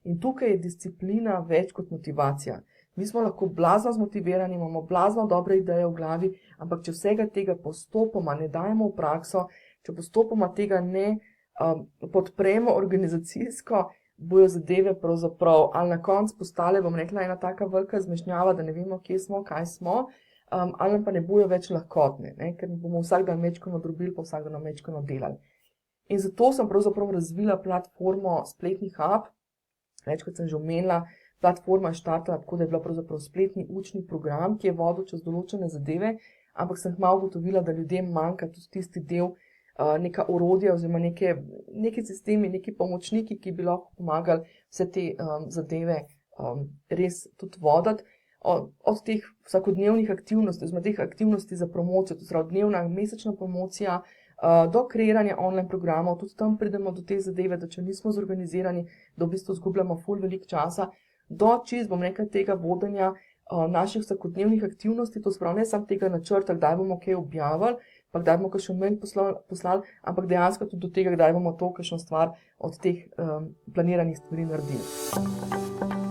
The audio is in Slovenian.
In tukaj je disciplina več kot motivacija. Mi smo lahko blazno zmotivirani, imamo blazno dobre ideje v glavi, ampak če vsega tega postopoma ne dajemo v prakso, če postopoma tega ne podpremo organizacijsko, bojo zadeve pravzaprav ali na koncu postale, bom rekla, ena taka velika zmešnjava, da ne vemo, kje smo, kaj smo, ali pa ne bojo več lahkotne, ne? Ker bomo vsak dan mečkano drobili, pa vsak dan mečkano delali. In zato sem pravzaprav razvila platformo Spletni hub. Večkrat sem že omenila, platforma je štartala tako, da je bila pravzaprav spletni učni program, ki je vodil čez določene zadeve, ampak sem kmalu ugotovila, da ljudem manjka tudi tisti del, neka orodja oziroma neki sistemi, neki pomočniki, ki bi lahko pomagali vse te zadeve res tudi voditi. Od teh vsakodnevnih aktivnosti, oziroma teh aktivnosti za promocijo, to se pravi dnevna, mesečna promocija, do kreiranja online programov, tudi tam pridemo do te zadeve, da če nismo zorganizirani, da v bistvu izgubljamo ful veliko časa, do čist, bom rekla, tega vodenja naših vsakodnevnih aktivnosti, to se pravi ne samo tega načrta, kdaj bomo kaj objavili, pa kdaj bomo kakšen mail poslali, ampak dejansko tudi do tega, kdaj bomo to kakšno stvar od teh planiranih stvari naredili.